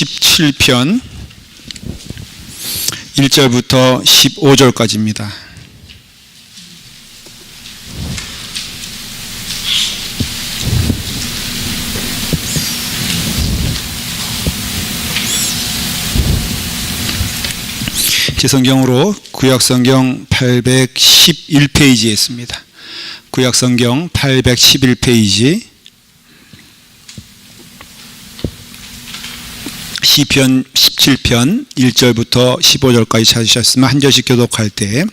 17편 1절부터 15절까지입니다. 제 성경으로 구약성경 811페이지에 있습니다. 구약성경 811페이지 시편 17편 1절부터 15절까지 찾으셨으면 한 절씩 교독할 때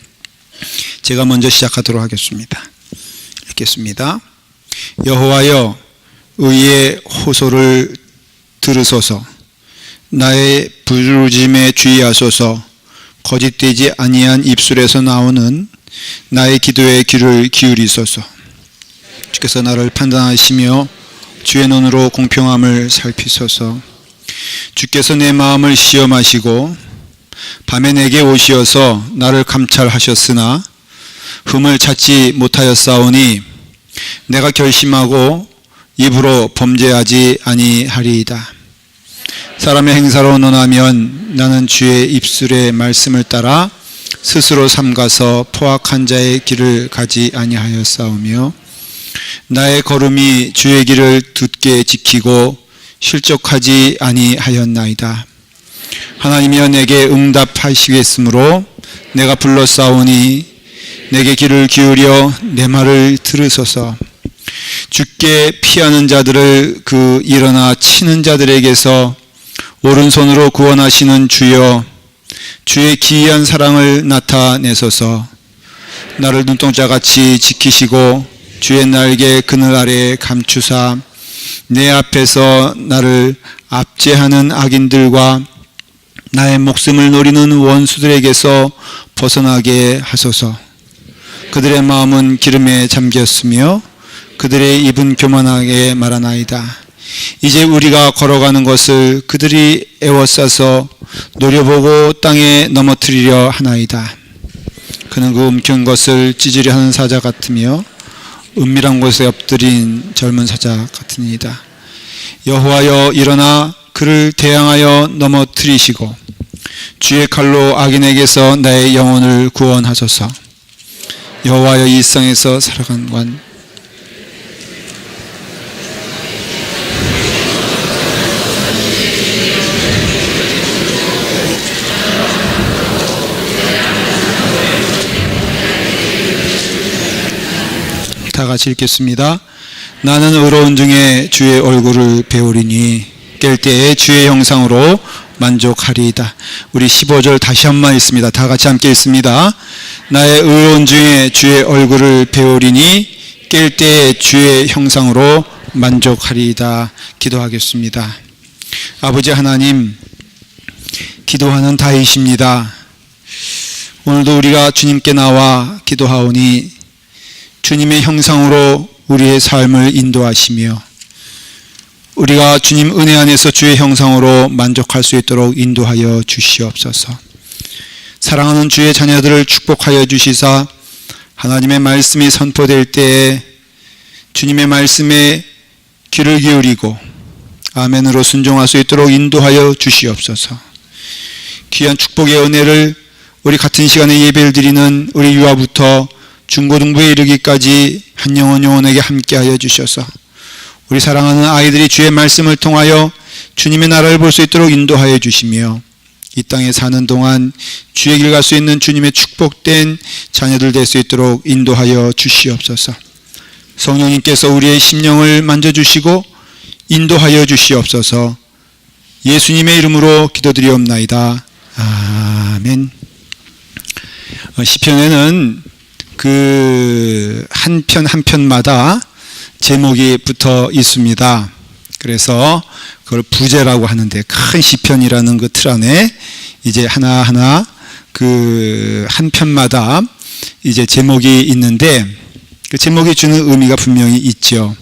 제가 먼저 시작하도록 하겠습니다. 읽겠습니다. 여호와여, 의의 호소를 들으소서. 나의 부르짖음에 주의하소서. 거짓되지 아니한 입술에서 나오는 나의 기도에 귀를 기울이소서. 주께서 나를 판단하시며 주의 눈으로 공평함을 살피소서. 주께서 내 마음을 시험하시고 밤에 내게 오시어서 나를 감찰하셨으나 흠을 찾지 못하였사오니 내가 결심하고 입으로 범죄하지 아니하리이다. 사람의 행사로 논하면 나는 주의 입술의 말씀을 따라 스스로 삼가서 포악한 자의 길을 가지 아니하였사오며 나의 걸음이 주의 길을 굳게 지키고 실족하지 아니하였나이다. 하나님이여, 내게 응답하시겠으므로 내가 불렀사오니 내게 귀를 기울여 내 말을 들으소서. 주께 피하는 자들을 그 일어나 치는 자들에게서 오른손으로 구원하시는 주여, 주의 기이한 사랑을 나타내소서. 나를 눈동자같이 지키시고 주의 날개 그늘 아래 감추사 내 앞에서 나를 압제하는 악인들과 나의 목숨을 노리는 원수들에게서 벗어나게 하소서. 그들의 마음은 기름에 잠겼으며 그들의 입은 교만하게 말하나이다. 이제 우리가 걸어가는 것을 그들이 애워싸서 노려보고 땅에 넘어뜨리려 하나이다. 그는 그 움켜쥔 것을 찢으려 하는 사자 같으며 은밀한 곳에 엎드린 젊은 사자 같으니이다. 여호와여, 일어나 그를 대항하여 넘어뜨리시고 주의 칼로 악인에게서 나의 영혼을 구원하소서. 여호와여, 이 세상에서 살아간 관 다 같이 읽겠습니다. 나는 의로운 중에 주의 얼굴을 배우리니 깰 때에 주의 형상으로 만족하리이다. 우리 15절 다시 한번 읽습니다. 다 같이 함께 읽습니다. 나의 의로운 중에 주의 얼굴을 배우리니 깰 때에 주의 형상으로 만족하리이다. 기도하겠습니다. 아버지 하나님, 기도하는 다윗입니다. 오늘도 우리가 주님께 나와 기도하오니 주님의 형상으로 우리의 삶을 인도하시며 우리가 주님 은혜 안에서 주의 형상으로 만족할 수 있도록 인도하여 주시옵소서. 사랑하는 주의 자녀들을 축복하여 주시사 하나님의 말씀이 선포될 때에 주님의 말씀에 귀를 기울이고 아멘으로 순종할 수 있도록 인도하여 주시옵소서. 귀한 축복의 은혜를 우리 같은 시간에 예배를 드리는 우리 유아부터 중고등부에 이르기까지 한 영혼 영혼에게 함께하여 주셔서 우리 사랑하는 아이들이 주의 말씀을 통하여 주님의 나라를 볼 수 있도록 인도하여 주시며 이 땅에 사는 동안 주의 길 갈 수 있는 주님의 축복된 자녀들 될 수 있도록 인도하여 주시옵소서. 성령님께서 우리의 심령을 만져주시고 인도하여 주시옵소서. 예수님의 이름으로 기도드리옵나이다. 아멘. 시편에는 그 한 편 한 편마다 제목이 붙어 있습니다. 그래서 그걸 부제라고 하는데 큰 시편이라는 그 틀 안에 이제 하나하나 그 한 편마다 이제 제목이 있는데 그 제목이 주는 의미가 분명히 있죠.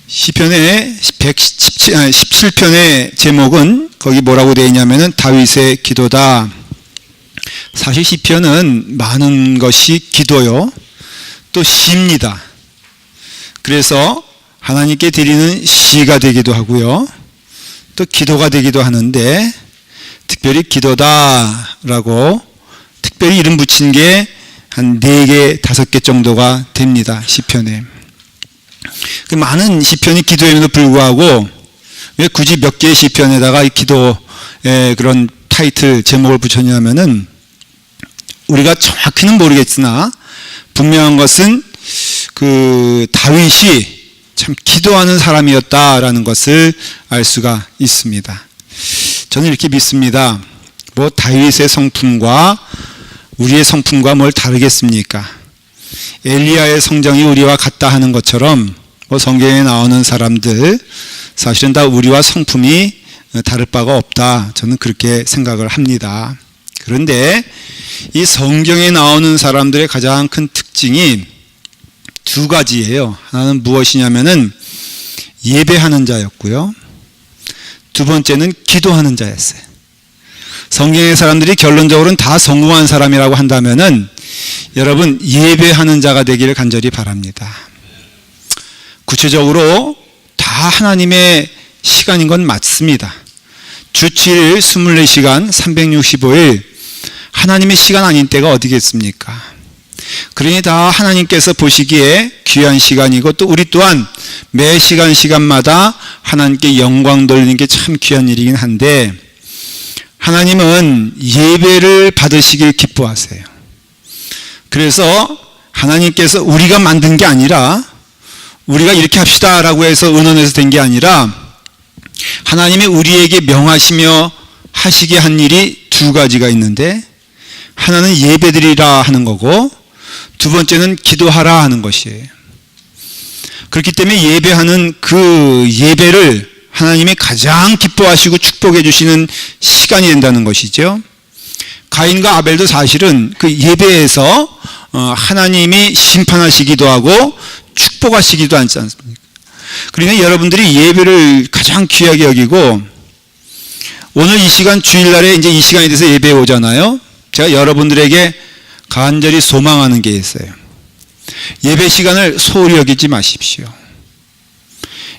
시편의 17편의 제목은 거기 뭐라고 되어 있냐면은 다윗의 기도다. 사실 시편은 많은 것이 기도요, 또 시입니다. 그래서 하나님께 드리는 시가 되기도 하고요, 또 기도가 되기도 하는데, 특별히 기도다라고 특별히 이름 붙인 게 한 4개, 5개 정도가 됩니다. 시편에. 그 많은 시편이 기도임에도 불구하고 왜 굳이 몇 개의 시편에다가 이 기도의 그런 타이틀, 제목을 붙였냐면은 우리가 정확히는 모르겠으나 분명한 것은 그 다윗이 참 기도하는 사람이었다라는 것을 알 수가 있습니다. 저는 이렇게 믿습니다. 뭐 다윗의 성품과 우리의 성품과 뭘 다르겠습니까? 엘리야의 성정이 우리와 같다 하는 것처럼 뭐 성경에 나오는 사람들 사실은 다 우리와 성품이 다를 바가 없다. 저는 그렇게 생각을 합니다. 그런데 이 성경에 나오는 사람들의 가장 큰 특징이 2가지예요. 하나는 무엇이냐면은 예배하는 자였고요. 2번째는 기도하는 자였어요. 성경의 사람들이 결론적으로는 다 성공한 사람이라고 한다면은 여러분 예배하는 자가 되기를 간절히 바랍니다. 구체적으로 다 하나님의 시간인 건 맞습니다. 주 7일 24시간 365일 하나님의 시간 아닌 때가 어디겠습니까? 그러니 다 하나님께서 보시기에 귀한 시간이고 또 우리 또한 매 시간마다 하나님께 영광 돌리는 게 참 귀한 일이긴 한데 하나님은 예배를 받으시길 기뻐하세요. 그래서 하나님께서 우리가 만든 게 아니라 우리가 이렇게 합시다라고 해서 의논해서 된 게 아니라 하나님이 우리에게 명하시며 하시게 한 일이 2가지가 있는데 하나는 예배드리라 하는 거고 2번째는 기도하라 하는 것이에요. 그렇기 때문에 예배하는 그 예배를 하나님이 가장 기뻐하시고 축복해 주시는 시간이 된다는 것이죠. 가인과 아벨도 사실은 그 예배에서 하나님이 심판하시기도 하고 축복하시기도 하지 않습니까? 그러니까 여러분들이 예배를 가장 귀하게 여기고 오늘 이 시간 주일날에 이제 이 시간이 돼서 예배에 오잖아요. 제가 여러분들에게 간절히 소망하는 게 있어요. 예배 시간을 소홀히 여기지 마십시오.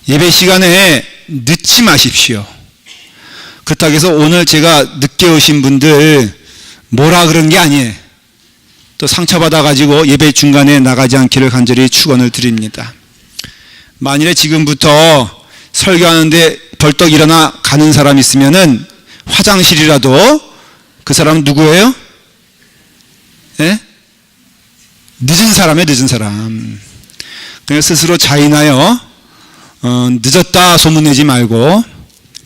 예배 시간에 늦지 마십시오. 그렇다고 해서 오늘 제가 늦게 오신 분들 뭐라 그런 게 아니에요. 또 상처받아가지고 예배 중간에 나가지 않기를 간절히 축원을 드립니다. 만일에 지금부터 설교하는데 벌떡 일어나 가는 사람 있으면은 화장실이라도 그 사람은 누구예요? 예? 늦은 사람이에요, 늦은 사람. 그냥 스스로 자인하여 늦었다 소문내지 말고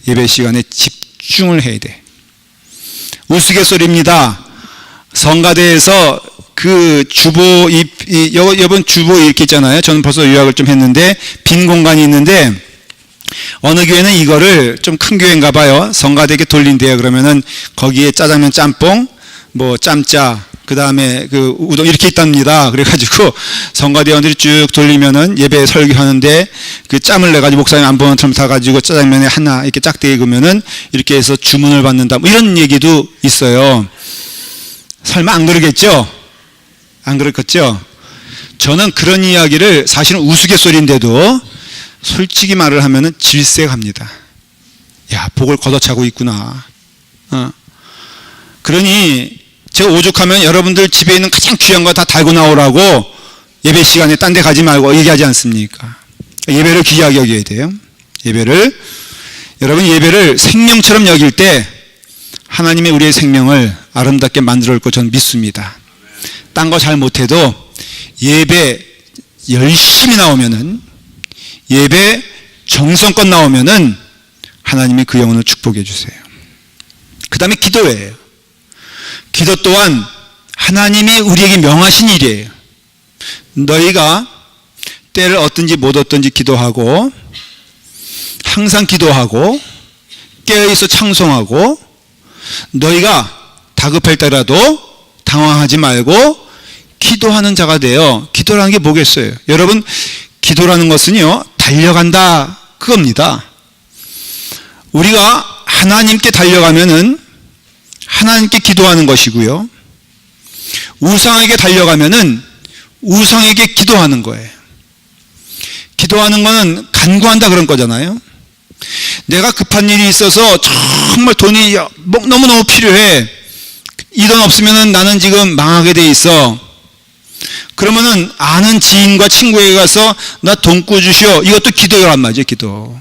예배 시간에 집중을 해야 돼. 우스갯소리입니다. 성가대에서 그 주보, 이번 주보 이렇게 있잖아요. 저는 벌써 요약을 좀 했는데, 빈 공간이 있는데, 어느 교회는 이거를 좀 큰 교회인가 봐요. 성가대에게 돌린대요. 그러면은 거기에 짜장면 짬뽕, 뭐 짬짜, 그 다음에 그 우동 이렇게 있답니다. 그래가지고 성가대원들이 쭉 돌리면은 예배 설교하는데 그 짬을 내가지고 목사님 안 보는 틈 타가지고 짜장면에 하나 이렇게 짝대기 그으면은 이렇게 해서 주문을 받는다. 뭐 이런 얘기도 있어요. 설마 안 그러겠죠? 안 그렇겠죠? 저는 그런 이야기를 사실은 우스갯소리인데도 솔직히 말을 하면은 질색합니다. 야, 복을 걷어차고 있구나. 그러니 제가 오죽하면 여러분들 집에 있는 가장 귀한 거 다 달고 나오라고 예배 시간에 딴 데 가지 말고 얘기하지 않습니까? 예배를 귀하게 여겨야 돼요. 여러분 예배를 생명처럼 여길 때 하나님이 우리의 생명을 아름답게 만들어 올 거 저는 믿습니다. 딴 거 잘 못해도 예배 열심히 나오면은 예배 정성껏 나오면은 하나님이 그 영혼을 축복해 주세요. 그 다음에 기도예요. 기도 또한 하나님이 우리에게 명하신 일이에요. 너희가 때를 얻든지 못 얻든지 기도하고 항상 기도하고 깨어있어 찬송하고 너희가 다급할 때라도 당황하지 말고 기도하는 자가 되어. 기도라는 게 뭐겠어요? 여러분, 기도라는 것은요, 달려간다 그겁니다. 우리가 하나님께 달려가면은 하나님께 기도하는 것이고요, 우상에게 달려가면은 우상에게 기도하는 거예요. 기도하는 거는 간구한다 그런 거잖아요. 내가 급한 일이 있어서 정말 돈이 너무너무 필요해. 이 돈 없으면 나는 지금 망하게 돼 있어. 그러면은 아는 지인과 친구에게 가서 나 돈 꾸주시오. 이것도 기도란 말이죠, 기도.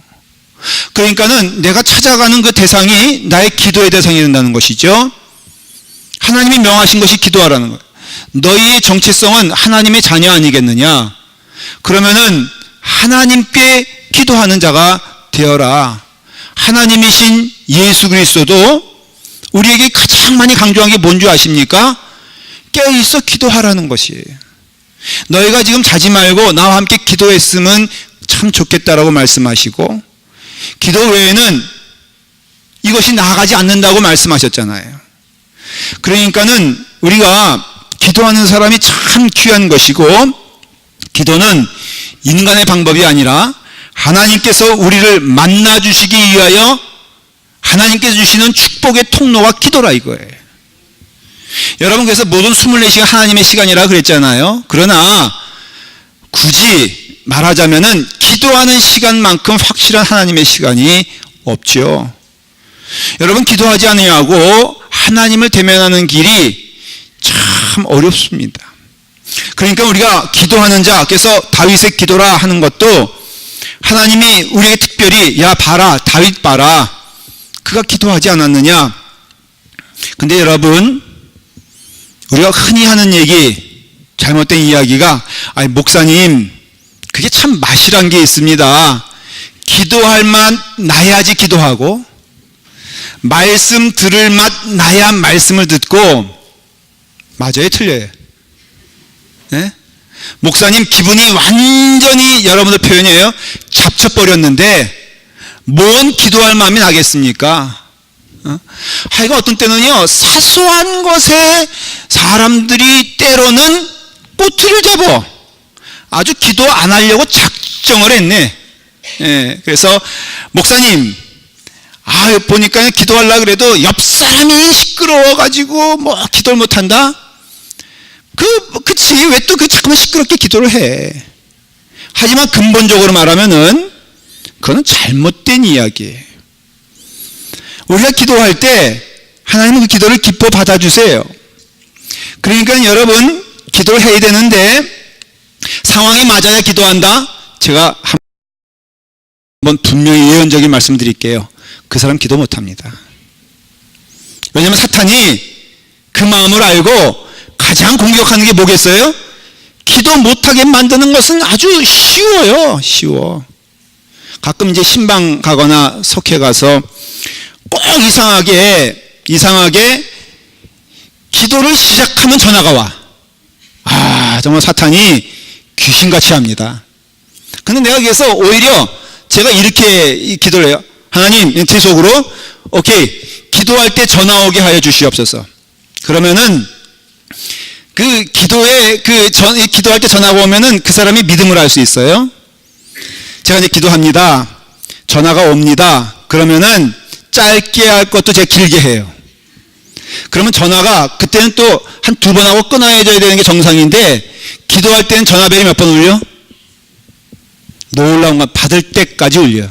그러니까는 내가 찾아가는 그 대상이 나의 기도의 대상이 된다는 것이죠. 하나님이 명하신 것이 기도하라는 거예요. 너희의 정체성은 하나님의 자녀 아니겠느냐? 그러면은 하나님께 기도하는 자가 되어라. 하나님이신 예수 그리스도도 우리에게 가장 많이 강조한 게 뭔 줄 아십니까? 깨어있어 기도하라는 것이에요. 너희가 지금 자지 말고 나와 함께 기도했으면 참 좋겠다라고 말씀하시고, 기도 외에는 이것이 나아가지 않는다고 말씀하셨잖아요. 그러니까는 우리가 기도하는 사람이 참 귀한 것이고, 기도는 인간의 방법이 아니라 하나님께서 우리를 만나주시기 위하여 하나님께서 주시는 축복의 통로가 기도라 이거예요. 여러분, 그래서 모든 24시간 하나님의 시간이라 그랬잖아요. 그러나 굳이 말하자면은 기도하는 시간만큼 확실한 하나님의 시간이 없죠. 여러분, 기도하지 않으려고 하나님을 대면하는 길이 참 어렵습니다. 그러니까 우리가 기도하는 자, 그래서 다윗의 기도라 하는 것도 하나님이 우리에게 특별히 야 봐라, 다윗 봐라, 그가 기도하지 않았느냐. 근데 여러분, 우리가 흔히 하는 얘기, 잘못된 이야기가, 아니 목사님 그게 참 맛이란 게 있습니다. 기도할 맛 나야지 기도하고, 말씀 들을 맛 나야 말씀을 듣고. 맞아요, 틀려요? 네? 목사님 기분이 완전히, 여러분들 표현이에요, 잡쳐버렸는데 뭔 기도할 마음이 나겠습니까? 하여간 어떤 때는요, 사소한 것에 사람들이 때로는 꼬투리를 잡아 아주 기도 안 하려고 작정을 했네. 예, 그래서 목사님, 보니까 기도하려고 그래도 옆 사람이 시끄러워가지고 뭐 기도를 못한다? 그치, 왜 또 자꾸만 시끄럽게 기도를 해? 하지만 근본적으로 말하면은 그거는 잘못된 이야기예요. 우리가 기도할 때 하나님은 그 기도를 기뻐 받아주세요. 그러니까 여러분, 기도를 해야 되는데 상황이 맞아야 기도한다? 제가 한번 분명히 예언적인 말씀 드릴게요. 그 사람 기도 못합니다. 왜냐하면 사탄이 그 마음을 알고 가장 공격하는 게 뭐겠어요? 기도 못하게 만드는 것은 아주 쉬워요. 쉬워. 가끔 이제 신방 가거나 석회 가서 꼭 이상하게 기도를 시작하면 전화가 와. 정말 사탄이 귀신같이 합니다. 근데 내가 그래서 오히려 제가 이렇게 기도를 해요. 하나님, 제 속으로, 오케이, 기도할 때 전화 오게 하여 주시옵소서. 그러면은 기도할 때 전화가 오면은 그 사람이 믿음을 할 수 있어요. 제가 이제 기도합니다. 전화가 옵니다. 그러면은 짧게 할 것도 제가 길게 해요. 그러면 전화가, 그때는 또 한 2번 하고 끊어야 되는 게 정상인데, 기도할 때는 전화벨이 몇 번 울려? 놀라운 건 받을 때까지 울려.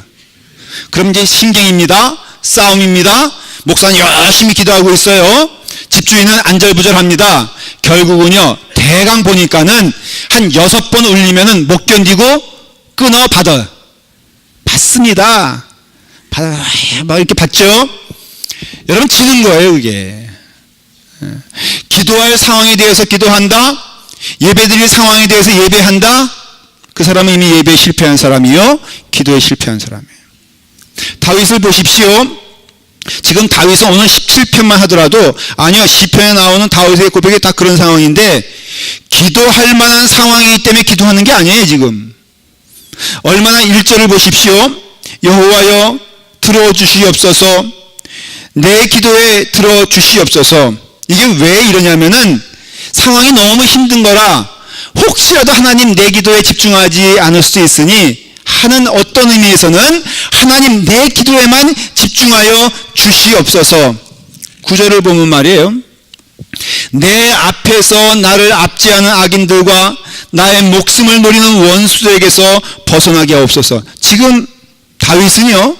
그럼 이제 신경입니다. 싸움입니다. 목사는 열심히 기도하고 있어요. 집주인은 안절부절합니다. 결국은요, 대강 보니까는 한 6번 울리면은 못 견디고 끊어 받아요. 받습니다. 막 이렇게 받죠? 여러분, 지는 거예요, 그게. 기도할 상황에 대해서 기도한다? 예배드릴 상황에 대해서 예배한다? 그 사람은 이미 예배에 실패한 사람이요, 기도에 실패한 사람이에요. 다윗을 보십시오. 지금 다윗은 오늘 17편만 하더라도, 아니요, 시편에 나오는 다윗의 고백이 딱 그런 상황인데, 기도할 만한 상황이기 때문에 기도하는 게 아니에요, 지금. 얼마나 1절을 보십시오. 여호와여 들어주시옵소서, 내 기도에 들어주시옵소서. 이게 왜 이러냐면은 상황이 너무 힘든 거라 혹시라도 하나님 내 기도에 집중하지 않을 수도 있으니 하는 어떤 의미에서는 하나님 내 기도에만 집중하여 주시옵소서. 9절을 보면 말이에요. 내 앞에서 나를 압제하는 악인들과 나의 목숨을 노리는 원수들에게서 벗어나게 하옵소서. 지금 다윗은요,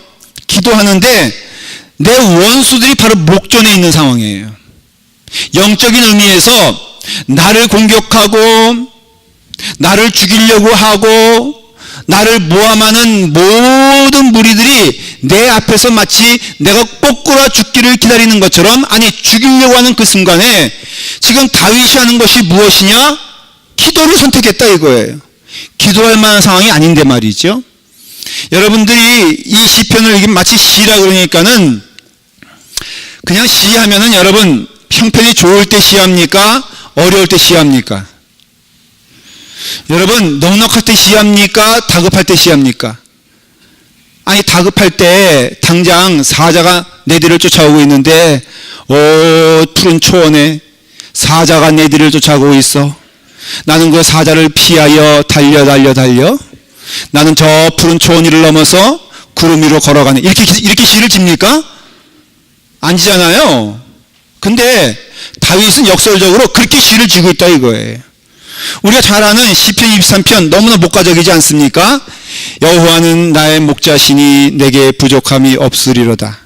기도하는데 내 원수들이 바로 목전에 있는 상황이에요. 영적인 의미에서 나를 공격하고 나를 죽이려고 하고 나를 모함하는 모든 무리들이 내 앞에서 마치 내가 꼬꾸라 죽기를 기다리는 것처럼, 아니 죽이려고 하는 그 순간에 지금 다윗이 하는 것이 무엇이냐? 기도를 선택했다 이거예요. 기도할 만한 상황이 아닌데 말이죠. 여러분들이 이 시편을 이게 마치 시라 그러니까는 그냥 시하면은 여러분 형편이 좋을 때 시합니까? 어려울 때 시합니까? 여러분 넉넉할 때 시합니까? 다급할 때 시합니까? 아니 다급할 때 당장 사자가 내 뒤를 쫓아오고 있는데 푸른 초원에 사자가 내 뒤를 쫓아오고 있어. 나는 그 사자를 피하여 달려 나는 저 푸른 초원 위를 넘어서 구름 위로 걸어가네. 이렇게 시를 집니까? 안 지잖아요. 근데 다윗은 역설적으로 그렇게 시를 지고 있다 이거예요. 우리가 잘 아는 시편 23편 너무나 목가적이지 않습니까? 여호와는 나의 목자시니 내게 부족함이 없으리로다.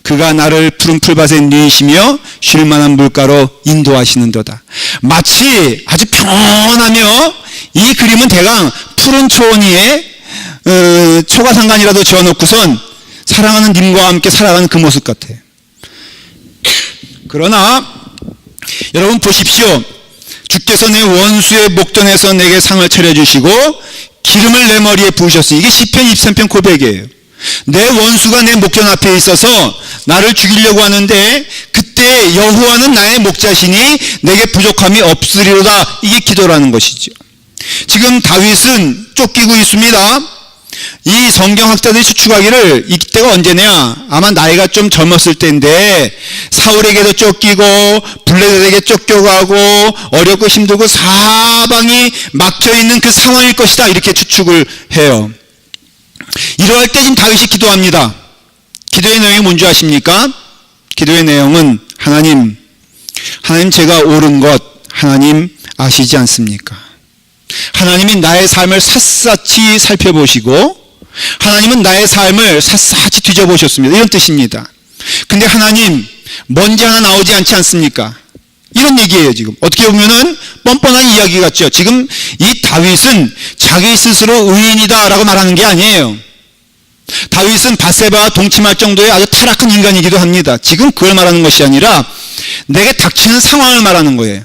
그가 나를 푸른 풀밭에 누이시며 쉴 만한 물가로 인도하시는도다. 마치 아주 평온하며, 이 그림은 대강 푸른 초원 위에 초가상간이라도 지어놓고선 사랑하는 님과 함께 살아가는 그 모습 같아요. 그러나 여러분 보십시오. 주께서 내 원수의 목전에서 내게 상을 차려주시고 기름을 내 머리에 부으셨으니, 이게 시편 23편 고백이에요. 내 원수가 내 목전 앞에 있어서 나를 죽이려고 하는데 그때 여호와는 나의 목자시니 내게 부족함이 없으리로다. 이게 기도라는 것이죠. 지금 다윗은 쫓기고 있습니다. 이 성경학자들이 추측하기를 이때가 언제냐, 아마 나이가 좀 젊었을 때인데 사울에게도 쫓기고 블레셋에게 쫓겨가고 어렵고 힘들고 사방이 막혀있는 그 상황일 것이다, 이렇게 추측을 해요. 이러할 때 지금 다윗이 기도합니다. 기도의 내용이 뭔지 아십니까? 기도의 내용은 하나님 제가 옳은 것 하나님 아시지 않습니까? 하나님이 나의 삶을 샅샅이 살펴보시고 하나님은 나의 삶을 샅샅이 뒤져보셨습니다. 이런 뜻입니다. 근데 하나님 먼지 하나 나오지 않지 않습니까? 이런 얘기예요. 지금 어떻게 보면은 뻔뻔한 이야기 같죠. 지금 이 다윗은 자기 스스로 의인이다 라고 말하는 게 아니에요. 다윗은 밧세바와 동침할 정도의 아주 타락한 인간이기도 합니다. 지금 그걸 말하는 것이 아니라 내게 닥치는 상황을 말하는 거예요.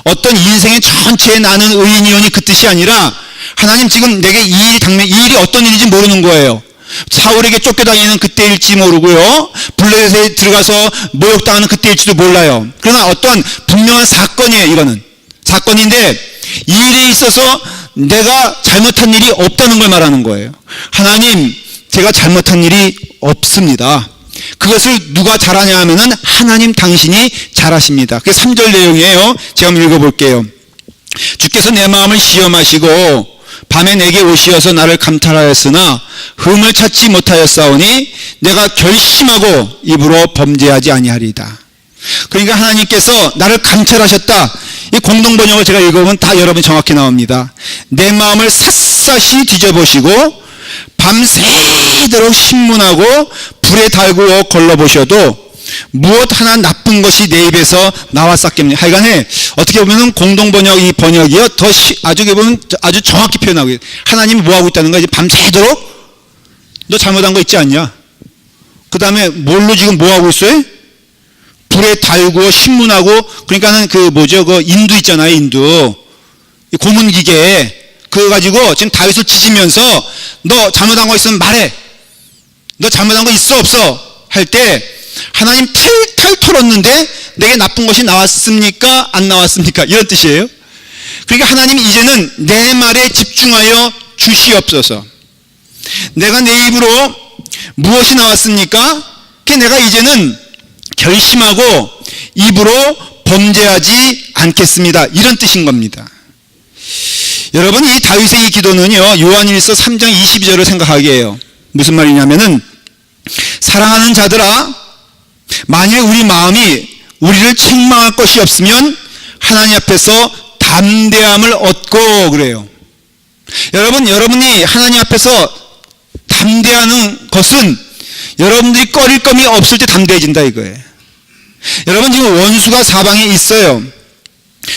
어떤 인생의 전체에 나는 의인이오니 그 뜻이 아니라 하나님 지금 내게 이 일이 어떤 일인지 모르는 거예요. 사울에게 쫓겨다니는 그때일지 모르고요. 블레셋에 들어가서 모욕당하는 그때일지도 몰라요. 그러나 어떤 분명한 사건이에요. 이거는 사건인데 이 일에 있어서 내가 잘못한 일이 없다는 걸 말하는 거예요. 하나님 제가 잘못한 일이 없습니다. 그것을 누가 잘하냐 하면은 하나님 당신이 잘하십니다. 그게 3절 내용이에요. 제가 한번 읽어볼게요. 주께서 내 마음을 시험하시고 밤에 내게 오시어서 나를 감찰하였으나 흠을 찾지 못하였사오니 내가 결심하고 입으로 범죄하지 아니하리이다. 그러니까 하나님께서 나를 감찰하셨다. 이 공동번역을 제가 읽어보면 다 여러분이 정확히 나옵니다. 내 마음을 샅샅이 뒤져보시고 밤새도록 신문하고 불에 달구어 걸러보셔도 무엇 하나 나쁜 것이 내 입에서 나왔었겠냐. 하여간에 어떻게 보면 공동번역 이 번역이요 더 아주 정확히 표현하고 있어요. 하나님이 뭐하고 있다는 거야. 이제 밤새도록 너 잘못한 거 있지 않냐. 그 다음에 뭘로 지금 뭐하고 있어요? 불에 달구어 신문하고, 그러니까는 그 인두 있잖아요. 인두 이 고문기계 그거 가지고 지금 다윗을 찢으면서 너 잘못한 거 있으면 말해. 너 잘못한 거 있어 없어 할 때 하나님 탈탈 털었는데 내게 나쁜 것이 나왔습니까? 안 나왔습니까? 이런 뜻이에요. 그러니까 하나님 이제는 내 말에 집중하여 주시옵소서. 내가 내 입으로 무엇이 나왔습니까? 내가 이제는 결심하고 입으로 범죄하지 않겠습니다. 이런 뜻인 겁니다. 여러분 이 다윗의 이 기도는요 요한일서 3장 22절을 생각하게 해요. 무슨 말이냐면은 사랑하는 자들아 만일 우리 마음이 우리를 책망할 것이 없으면 하나님 앞에서 담대함을 얻고 그래요. 여러분이 하나님 앞에서 담대하는 것은 여러분들이 꺼릴 검이 없을 때 담대해진다 이거예요. 여러분 지금 원수가 사방에 있어요.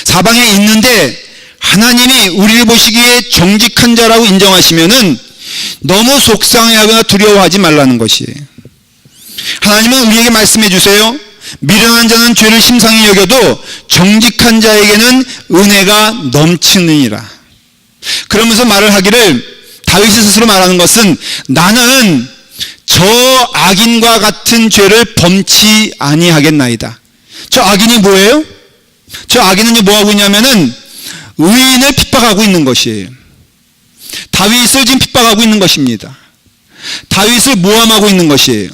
사방에 있는데 하나님이 우리를 보시기에 정직한 자라고 인정하시면은 너무 속상해하거나 두려워하지 말라는 것이에요. 하나님은 우리에게 말씀해 주세요. 미련한 자는 죄를 심상히 여겨도 정직한 자에게는 은혜가 넘치느니라. 그러면서 말을 하기를, 다윗이 스스로 말하는 것은 나는 저 악인과 같은 죄를 범치 아니하겠나이다. 저 악인이 뭐예요? 저 악인은 뭐 하고 있냐면은 의인을 핍박하고 있는 것이에요. 다윗을 지금 핍박하고 있는 것입니다. 다윗을 모함하고 있는 것이에요.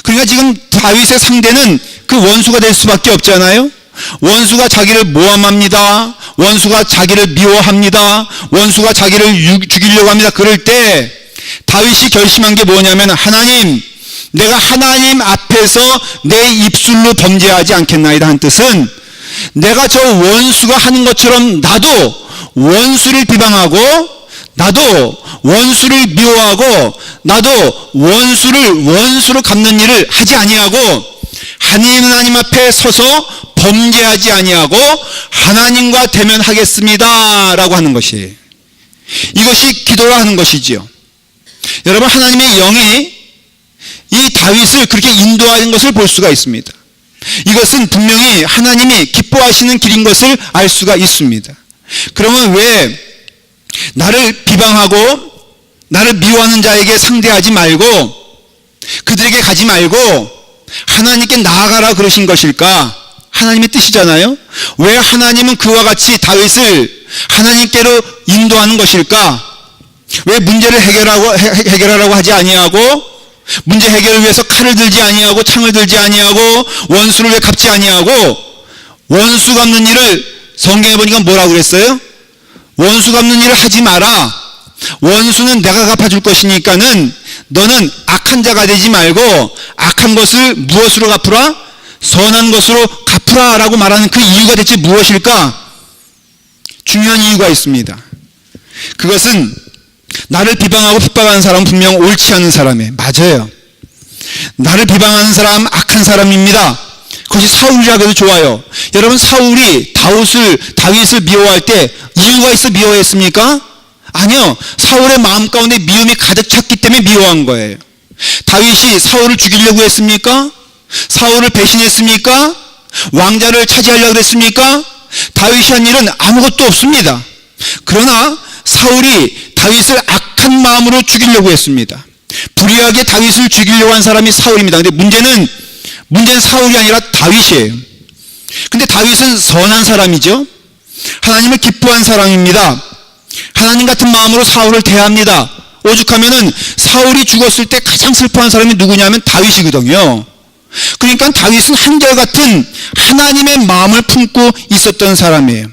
그러니까 지금 다윗의 상대는 그 원수가 될 수밖에 없잖아요. 원수가 자기를 모함합니다. 원수가 자기를 미워합니다. 원수가 자기를 죽이려고 합니다. 그럴 때 다윗이 결심한 게 뭐냐면, 하나님, 내가 하나님 앞에서 내 입술로 범죄하지 않겠나이다 한 뜻은, 내가 저 원수가 하는 것처럼 나도 원수를 비방하고, 나도 원수를 미워하고, 나도 원수를 원수로 갚는 일을 하지 아니하고, 하나님 앞에 서서 범죄하지 아니하고 하나님과 대면하겠습니다 라고 하는 것이에요. 이것이 기도라 하는 것이지요. 여러분, 하나님의 영이 이 다윗을 그렇게 인도하는 것을 볼 수가 있습니다. 이것은 분명히 하나님이 기뻐하시는 길인 것을 알 수가 있습니다. 그러면 왜 나를 비방하고 나를 미워하는 자에게 상대하지 말고, 그들에게 가지 말고 하나님께 나아가라 그러신 것일까? 하나님의 뜻이잖아요. 왜 하나님은 그와 같이 다윗을 하나님께로 인도하는 것일까? 왜 문제를 해결하라고 하지 아니하고, 문제 해결을 위해서 칼을 들지 아니하고 창을 들지 아니하고 원수를 왜 갚지 아니하고, 원수 갚는 일을 성경에 보니까 뭐라고 그랬어요? 원수 갚는 일을 하지 마라. 원수는 내가 갚아줄 것이니까는 너는 악한 자가 되지 말고 악한 것을 무엇으로 갚으라? 선한 것으로 갚으라 라고 말하는 그 이유가 대체 무엇일까? 중요한 이유가 있습니다. 그것은 나를 비방하고 핍박하는 사람은 분명 옳지 않은 사람이에요. 맞아요. 나를 비방하는 사람 악한 사람입니다. 그것이 사울이라고 해도 좋아요. 여러분, 사울이 다윗을 미워할 때 이유가 있어 미워했습니까? 아니요. 사울의 마음 가운데 미움이 가득 찼기 때문에 미워한 거예요. 다윗이 사울을 죽이려고 했습니까? 사울을 배신했습니까? 왕자를 차지하려고 했습니까? 다윗이 한 일은 아무것도 없습니다. 그러나 사울이 다윗을 악한 마음으로 죽이려고 했습니다. 불의하게 다윗을 죽이려고 한 사람이 사울입니다. 근데 문제는 사울이 아니라 다윗이에요. 근데 다윗은 선한 사람이죠. 하나님을 기뻐한 사람입니다. 하나님 같은 마음으로 사울을 대합니다. 오죽하면은 사울이 죽었을 때 가장 슬퍼한 사람이 누구냐면 다윗이거든요. 그러니까 다윗은 한결같은 하나님의 마음을 품고 있었던 사람이에요.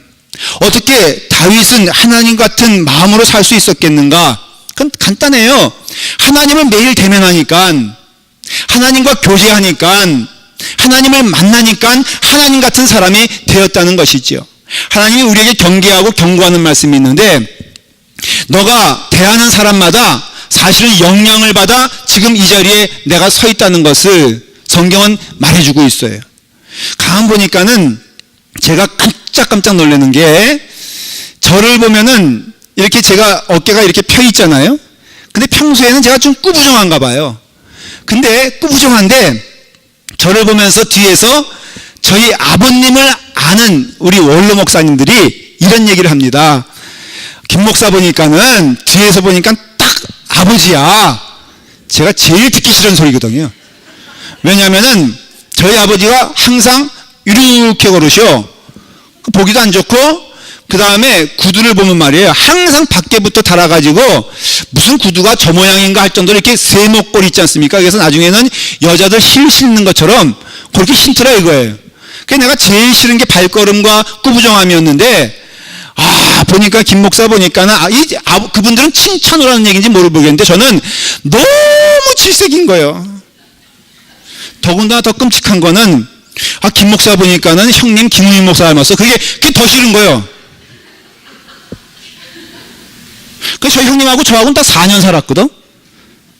어떻게 다윗은 하나님 같은 마음으로 살 수 있었겠는가? 그건 간단해요. 하나님을 매일 대면하니까, 하나님과 교제하니까, 하나님을 만나니까 하나님 같은 사람이 되었다는 것이죠. 하나님이 우리에게 경계하고 경고하는 말씀이 있는데, 너가 대하는 사람마다 사실은 영향을 받아 지금 이 자리에 내가 서 있다는 것을 성경은 말해주고 있어요. 가만 보니까는 제가 깜짝 놀라는 게, 저를 보면은 이렇게 제가 어깨가 이렇게 펴 있잖아요. 근데 평소에는 제가 좀 꾸부정한가 봐요. 근데 꾸부정한데 저를 보면서 뒤에서 저희 아버님을 아는 우리 원로 목사님들이 이런 얘기를 합니다. 김 목사 보니까는 뒤에서 보니까 딱 아버지야. 제가 제일 듣기 싫은 소리거든요. 왜냐하면은 저희 아버지가 항상 이렇게 걸으셔. 보기도 안 좋고, 그 다음에 구두를 보면 말이에요, 항상 밖에부터 달아가지고 무슨 구두가 저 모양인가 할 정도로 이렇게 세목골 있지 않습니까? 그래서 나중에는 여자들 힐 신는 것처럼 그렇게 신더라 이거예요. 그래서 내가 제일 싫은 게 발걸음과 꾸부정함이었는데, 보니까 김 목사 보니까는 그분들은 칭찬으로 하는 얘기인지 모르겠는데 저는 너무 질색인 거예요. 더군다나 더 끔찍한 거는, 김 목사 보니까는 형님 김우민 목사 닮았어. 그게 더 싫은 거예요. 그래서 저희 형님하고 저하고는 딱 4년 살았거든.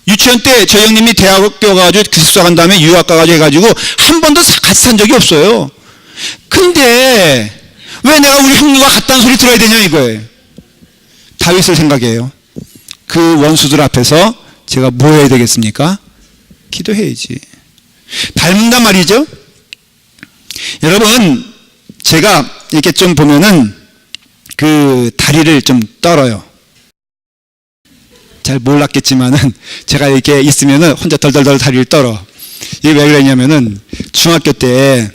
유치원 때 저희 형님이 대학교 가가지고 기숙사 간 다음에 유학 가가지고 해가지고 한 번도 같이 산 적이 없어요. 근데 왜 내가 우리 형님과 같다는 소리 들어야 되냐 이거예요. 다윗을 생각해요. 그 원수들 앞에서 제가 뭐 해야 되겠습니까? 기도해야지. 닮는단 말이죠. 여러분, 제가 이렇게 좀 보면은 그 다리를 좀 떨어요. 잘 몰랐겠지만은 제가 이렇게 있으면은 혼자 덜덜덜 다리를 떨어. 이게 왜 그러냐면은 중학교 때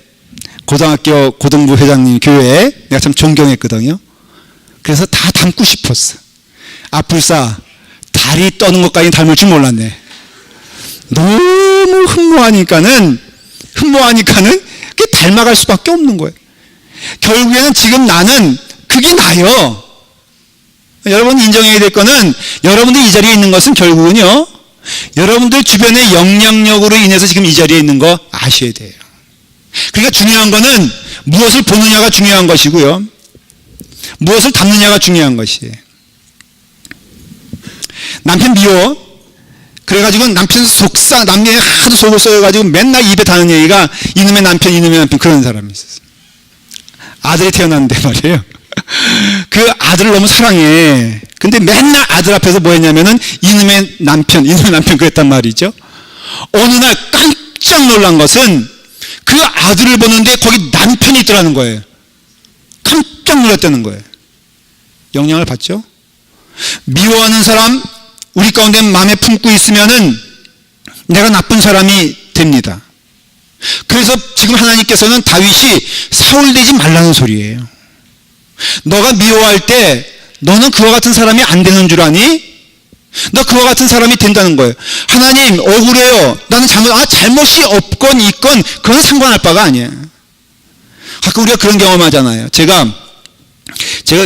고등학교 고등부 회장님 교회에 내가 참 존경했거든요. 그래서 다 닮고 싶었어. 불사 다리 떠는 것까지 닮을 줄 몰랐네. 너무 흠모하니까는 그게 닮아갈 수밖에 없는 거예요. 결국에는 지금 나는 그게 나요. 여러분 인정해야 될 거는 여러분들 이 자리에 있는 것은 결국은요, 여러분들 주변의 영향력으로 인해서 지금 이 자리에 있는 거 아셔야 돼요. 그러니까 중요한 거는 무엇을 보느냐가 중요한 것이고요, 무엇을 담느냐가 중요한 것이에요. 남편 미워. 그래가지고 남편 남편이 하도 속을 썩여가지고 맨날 입에 다는 얘기가 이놈의 남편 그런 사람이 있었어요. 아들이 태어났는데 말이에요. 그 아들을 너무 사랑해. 근데 맨날 아들 앞에서 뭐 했냐면은 이놈의 남편 그랬단 말이죠. 어느 날 깜짝 놀란 것은 그 아들을 보는데 거기 남편이 있더라는 거예요. 깜짝 놀랐다는 거예요. 영향을 받죠? 미워하는 사람 우리 가운데 마음에 품고 있으면은 내가 나쁜 사람이 됩니다. 그래서 지금 하나님께서는 다윗이 사울 되지 말라는 소리예요. 너가 미워할 때 너는 그와 같은 사람이 안 되는 줄 아니? 너 그와 같은 사람이 된다는 거예요. 하나님 억울해요. 나는 잘못이 없건 있건 그건 상관할 바가 아니에요. 가끔 우리가 그런 경험하잖아요. 제가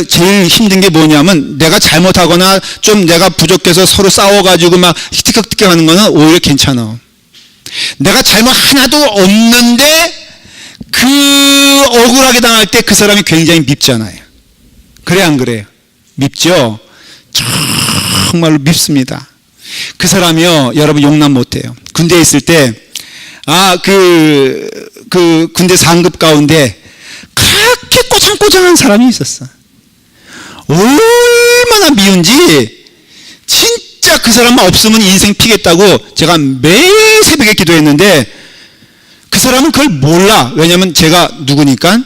제일 힘든 게 뭐냐면 내가 잘못하거나 좀 내가 부족해서 서로 싸워가지고 막 티격태격 하는 거는 오히려 괜찮아. 내가 잘못 하나도 없는데 그 억울하게 당할 때 그 사람이 굉장히 밉잖아요. 그래 안 그래요? 밉죠? 정말로 밉습니다. 그 사람이요, 여러분 용납 못해요. 군대에 있을 때 그 군대 상급 가운데 그렇게 꼬장꼬장한 사람이 있었어. 얼마나 미운지 진짜 그 사람만 없으면 인생 피겠다고 제가 매일 새벽에 기도했는데 그 사람은 그걸 몰라. 왜냐면 제가 누구니까?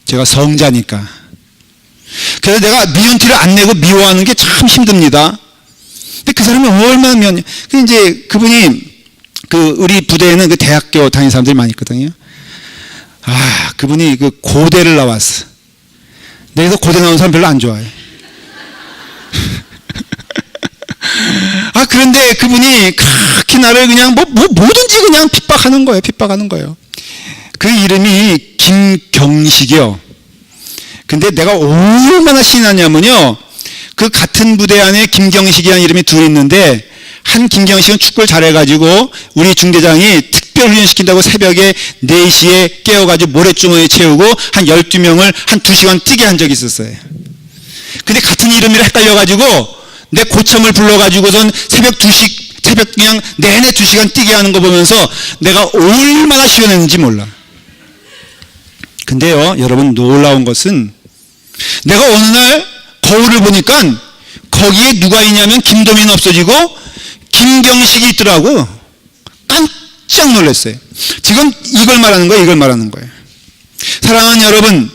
제가 성자니까. 그래서 내가 미운 티를 안 내고 미워하는 게 참 힘듭니다. 근데 그 사람이 얼마나 미웠냐. 이제 그분이 우리 부대에는 그 대학교 다니는 사람들이 많이 있거든요. 그분이 그 고대를 나왔어. 내가 고대 나온 사람 별로 안 좋아해. 그런데 그분이 그렇게 나를 그냥 뭐든지 그냥 핍박하는 거예요. 그 이름이 김경식이요. 근데 내가 얼마나 신나냐면요, 그 같은 부대 안에 김경식이라는 이름이 둘 있는데, 한 김경식은 축구를 잘해가지고 우리 중대장이 특별 훈련시킨다고 새벽에 4시에 깨워가지고 모래주머니에 채우고 한 12명을 한 2시간 뛰게 한 적이 있었어요. 근데 같은 이름이라 헷갈려가지고 내 고참을 불러가지고선 새벽 그냥 내내 2시간 뛰게 하는 거 보면서 내가 얼마나 시원했는지 몰라. 근데요, 여러분 놀라운 것은 내가 어느 날 거울을 보니까 거기에 누가 있냐면 김도민은 없어지고 김경식이 있더라고. 깜짝 놀랐어요. 지금 이걸 말하는 거예요. 사랑하는 여러분,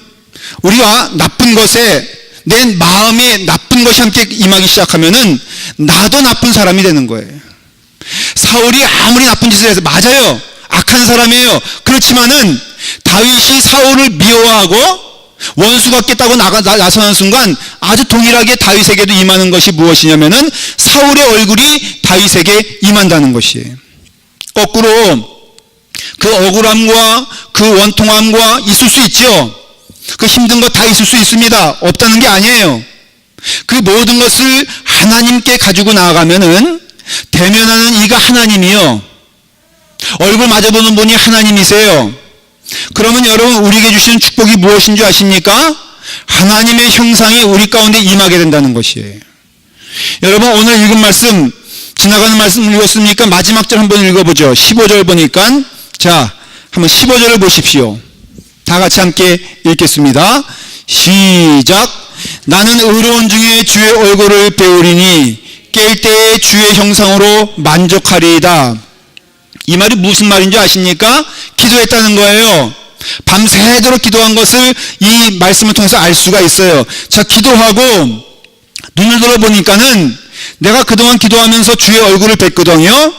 우리가 나쁜 것에 내 마음에 나쁜 것이 함께 임하기 시작하면은 나도 나쁜 사람이 되는 거예요. 사울이 아무리 나쁜 짓을 해서 맞아요. 악한 사람이에요. 그렇지만은 다윗이 사울을 미워하고 원수 같겠다고 나서는 순간 아주 동일하게 다윗에게도 임하는 것이 무엇이냐면은 사울의 얼굴이 다윗에게 임한다는 것이에요. 거꾸로 그 억울함과 그 원통함과 있을 수 있죠. 그 힘든 거 다 있을 수 있습니다. 없다는 게 아니에요. 그 모든 것을 하나님께 가지고 나아가면은 대면하는 이가 하나님이요, 얼굴 마주보는 분이 하나님이세요. 그러면 여러분 우리에게 주시는 축복이 무엇인 줄 아십니까? 하나님의 형상이 우리 가운데 임하게 된다는 것이에요. 여러분 오늘 읽은 말씀 지나가는 말씀 읽었으니까 마지막 절 한번 읽어보죠. 15절 보니까 자, 한번 15절을 보십시오. 다 같이 함께 읽겠습니다. 시작. 나는 의로운 중에 주의 얼굴을 배우리니 깰 때에 주의 형상으로 만족하리이다. 이 말이 무슨 말인지 아십니까? 기도했다는 거예요. 밤새도록 기도한 것을 이 말씀을 통해서 알 수가 있어요. 자, 기도하고 눈을 들어보니까는 내가 그동안 기도하면서 주의 얼굴을 뵀거든요.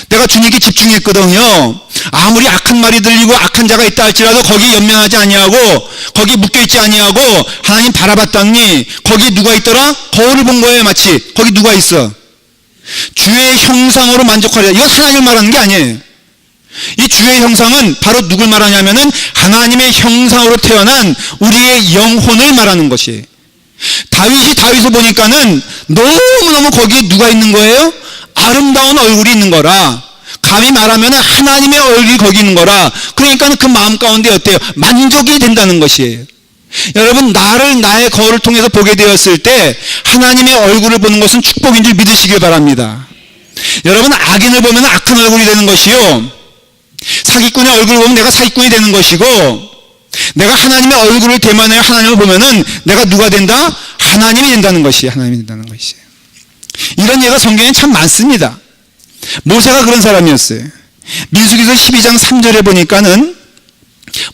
내가 주님께 집중했거든요. 아무리 악한 말이 들리고 악한 자가 있다 할지라도 거기에 연면하지 아니하고 거기에 묶여있지 아니하고 하나님 바라봤더니 거기에 누가 있더라? 거울을 본 거예요. 마치 거기 누가 있어? 주의 형상으로 만족하리라. 이건 하나님을 말하는 게 아니에요. 이 주의 형상은 바로 누굴 말하냐면은 하나님의 형상으로 태어난 우리의 영혼을 말하는 것이에요. 다윗을 보니까는 너무너무 거기에 누가 있는 거예요? 아름다운 얼굴이 있는 거라. 감히 말하면 하나님의 얼굴이 거기 있는 거라. 그러니까 그 마음 가운데 어때요? 만족이 된다는 것이에요. 여러분, 나를 나의 거울을 통해서 보게 되었을 때 하나님의 얼굴을 보는 것은 축복인 줄 믿으시길 바랍니다. 여러분, 악인을 보면 악한 얼굴이 되는 것이요, 사기꾼의 얼굴을 보면 내가 사기꾼이 되는 것이고, 내가 하나님의 얼굴을 대면하여 하나님을 보면은 내가 누가 된다? 하나님이 된다는 것이에요. 하나님이 된다는 것이에요. 이런 예가 성경에 참 많습니다. 모세가 그런 사람이었어요. 민수기서 12장 3절에 보니까는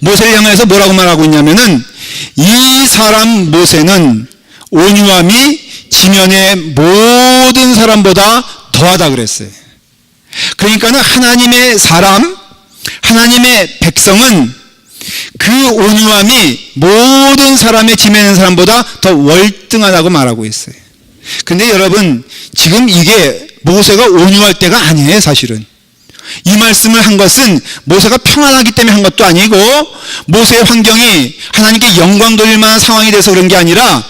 모세를 향해서 뭐라고 말하고 있냐면은 이 사람 모세는 온유함이 지면의 모든 사람보다 더하다 그랬어요. 그러니까는 하나님의 사람, 하나님의 백성은 그 온유함이 모든 사람의 지면의 사람보다 더 월등하다고 말하고 있어요. 근데 여러분, 지금 이게 모세가 온유할 때가 아니에요. 사실은 이 말씀을 한 것은 모세가 평안하기 때문에 한 것도 아니고 모세의 환경이 하나님께 영광 돌릴 만한 상황이 돼서 그런 게 아니라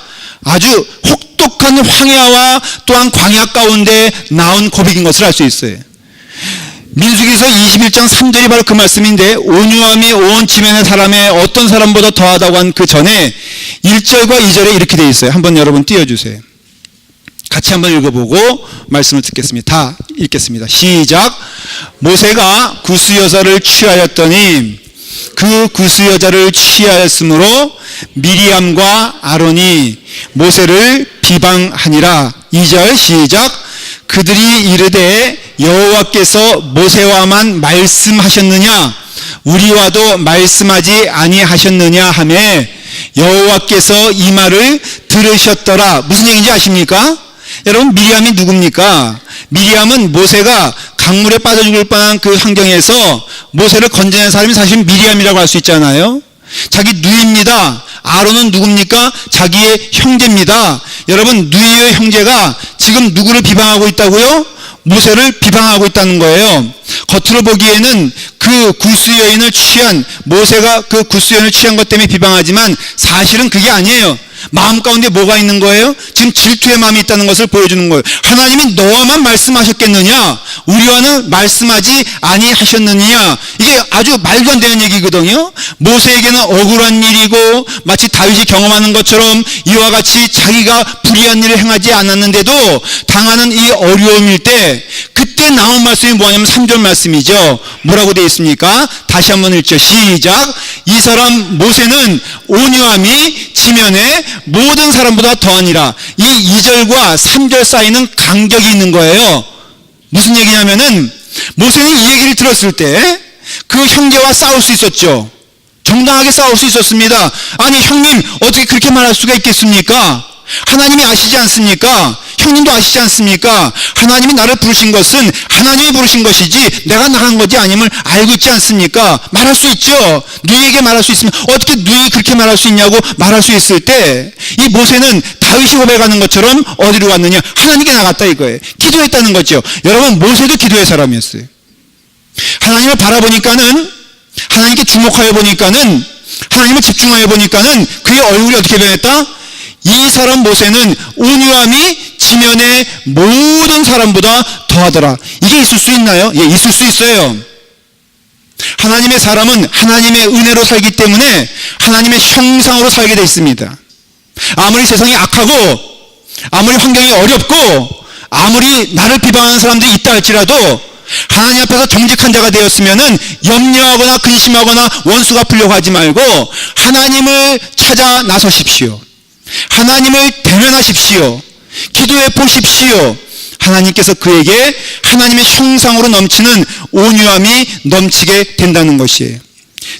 아주 혹독한 황야와 또한 광야 가운데 나온 고백인 것을 알 수 있어요. 민수기서 21장 3절이 바로 그 말씀인데, 온유함이 온 지면의 사람의 어떤 사람보다 더하다고 한 그 전에 1절과 2절에 이렇게 되어 있어요. 한번 여러분 띄워주세요. 같이 한번 읽어보고 말씀을 듣겠습니다. 다 읽겠습니다. 시작. 모세가 구스 여자를 취하였더니 그 구스 여자를 취하였으므로 미리암과 아론이 모세를 비방하니라. 2절 시작. 그들이 이르되 여호와께서 모세와만 말씀하셨느냐 우리와도 말씀하지 아니하셨느냐 하매 여호와께서 이 말을 들으셨더라. 무슨 얘기인지 아십니까? 여러분, 미리암이 누굽니까? 미리암은 모세가 강물에 빠져 죽을 뻔한 그 환경에서 모세를 건져낸 사람이 사실 미리암이라고 할 수 있잖아요. 자기 누이입니다. 아론은 누굽니까? 자기의 형제입니다. 여러분, 누이의 형제가 지금 누구를 비방하고 있다고요? 모세를 비방하고 있다는 거예요. 겉으로 보기에는 그 구스 여인을 취한, 모세가 그 구스 여인을 취한 것 때문에 비방하지만 사실은 그게 아니에요. 마음 가운데 뭐가 있는 거예요? 지금 질투의 마음이 있다는 것을 보여주는 거예요. 하나님이 너와만 말씀하셨겠느냐? 우리와는 말씀하지 아니하셨느냐? 이게 아주 말도 안 되는 얘기거든요. 모세에게는 억울한 일이고 마치 다윗이 경험하는 것처럼 이와 같이 자기가 불의한 일을 행하지 않았는데도 당하는 이 어려움일 때 그때 나온 말씀이 뭐냐면 3절 말씀이죠. 뭐라고 되어 있습니까? 다시 한번 읽죠. 시작. 이 사람 모세는 온유함이 지면에 모든 사람보다 더하니라. 이 2절과 3절 사이는 간격이 있는 거예요. 무슨 얘기냐면은 모세는 이 얘기를 들었을 때 그 형제와 싸울 수 있었죠. 정당하게 싸울 수 있었습니다. 아니, 형님 어떻게 그렇게 말할 수가 있겠습니까? 하나님이 아시지 않습니까? 형님도 아시지 않습니까? 하나님이 나를 부르신 것은 하나님이 부르신 것이지 내가 나간 것이 아님을 알고 있지 않습니까? 말할 수 있죠. 누이에게 말할 수 있으면 어떻게 누이 그렇게 말할 수 있냐고 말할 수 있을 때 이 모세는 다윗이 고백하는 것처럼 어디로 갔느냐? 하나님께 나갔다 이거예요. 기도했다는 거죠. 여러분, 모세도 기도의 사람이었어요. 하나님을 바라보니까는, 하나님께 주목하여 보니까는, 하나님을 집중하여 보니까는 그의 얼굴이 어떻게 변했다? 이 사람 모세는 온유함이 지면의 모든 사람보다 더하더라. 이게 있을 수 있나요? 예, 있을 수 있어요. 하나님의 사람은 하나님의 은혜로 살기 때문에 하나님의 형상으로 살게 되어 있습니다. 아무리 세상이 악하고 아무리 환경이 어렵고 아무리 나를 비방하는 사람들이 있다 할지라도 하나님 앞에서 정직한 자가 되었으면은 염려하거나 근심하거나 원수가 풀려고 하지 말고 하나님을 찾아 나서십시오. 하나님을 대면하십시오. 기도해 보십시오. 하나님께서 그에게 하나님의 형상으로 넘치는 온유함이 넘치게 된다는 것이에요.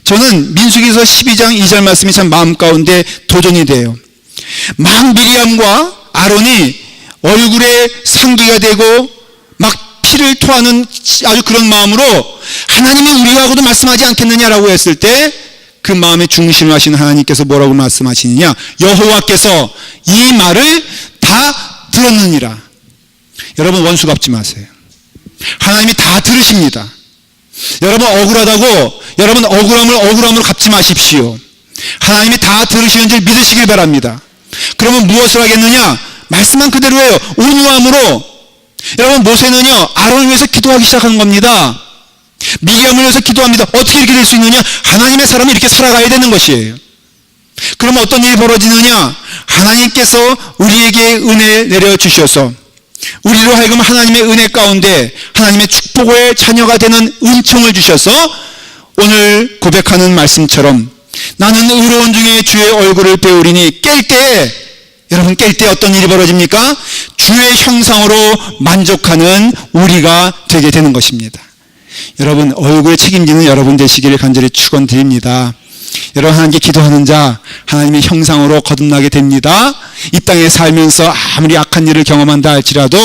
저는 민수기서 12장 2절 말씀이 참 마음 가운데 도전이 돼요. 막 미리암과 아론이 얼굴에 상기가 되고 막 피를 토하는 아주 그런 마음으로 하나님이 우리하고도 말씀하지 않겠느냐라고 했을 때 그 마음의 중심을 하시는 하나님께서 뭐라고 말씀하시느냐? 여호와께서 이 말을 다 들었느니라. 여러분 원수 갚지 마세요. 하나님이 다 들으십니다. 여러분 억울하다고 여러분 억울함으로 갚지 마십시오. 하나님이 다 들으시는 줄 믿으시길 바랍니다. 그러면 무엇을 하겠느냐? 말씀한 그대로예요. 온유함으로. 여러분 모세는요 아론을 위해서 기도하기 시작하는 겁니다. 미리암을 위해서 기도합니다. 어떻게 이렇게 될 수 있느냐? 하나님의 사람이 이렇게 살아가야 되는 것이에요. 그러면 어떤 일이 벌어지느냐? 하나님께서 우리에게 은혜 내려주셔서 우리로 하여금 하나님의 은혜 가운데 하나님의 축복의 자녀가 되는 은총을 주셔서 오늘 고백하는 말씀처럼 나는 의로운 중에 주의 얼굴을 배우리니 깰 때에 여러분 깰 때 어떤 일이 벌어집니까? 주의 형상으로 만족하는 우리가 되게 되는 것입니다. 여러분 얼굴에 책임지는 여러분 되시기를 간절히 축원드립니다. 여러분 하나님께 기도하는 자 하나님의 형상으로 거듭나게 됩니다. 이 땅에 살면서 아무리 악한 일을 경험한다 할지라도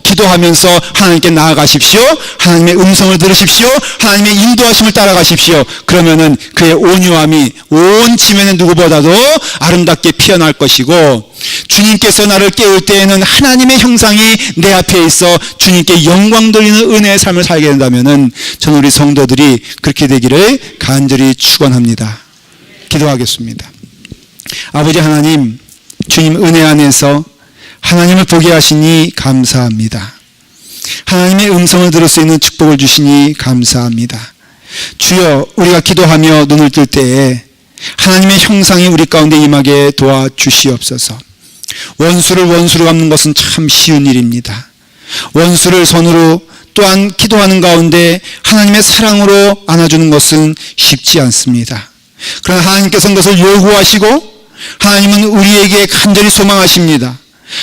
기도하면서 하나님께 나아가십시오. 하나님의 음성을 들으십시오. 하나님의 인도하심을 따라가십시오. 그러면은 그의 온유함이 온 지면의 누구보다도 아름답게 피어날 것이고 주님께서 나를 깨울 때에는 하나님의 형상이 내 앞에 있어 주님께 영광 돌리는 은혜의 삶을 살게 된다면은 저는 우리 성도들이 그렇게 되기를 간절히 축원합니다. 기도하겠습니다. 아버지 하나님, 주님 은혜 안에서 하나님을 보게 하시니 감사합니다. 하나님의 음성을 들을 수 있는 축복을 주시니 감사합니다. 주여, 우리가 기도하며 눈을 뜰 때에 하나님의 형상이 우리 가운데 임하게 도와주시옵소서. 원수를 원수로 갚는 것은 참 쉬운 일입니다. 원수를 손으로 또한 기도하는 가운데 하나님의 사랑으로 안아주는 것은 쉽지 않습니다. 그러나 하나님께서는 그것을 요구하시고 하나님은 우리에게 간절히 소망하십니다.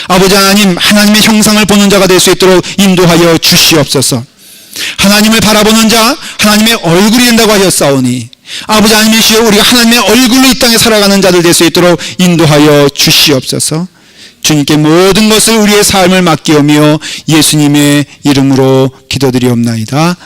아버지 하나님, 하나님의 형상을 보는 자가 될 수 있도록 인도하여 주시옵소서. 하나님을 바라보는 자, 하나님의 얼굴이 된다고 하셨사오니 아버지 하나님이시여 우리가 하나님의 얼굴로 이 땅에 살아가는 자들 될 수 있도록 인도하여 주시옵소서. 주님께 모든 것을 우리의 삶을 맡기오며 예수님의 이름으로 기도드리옵나이다.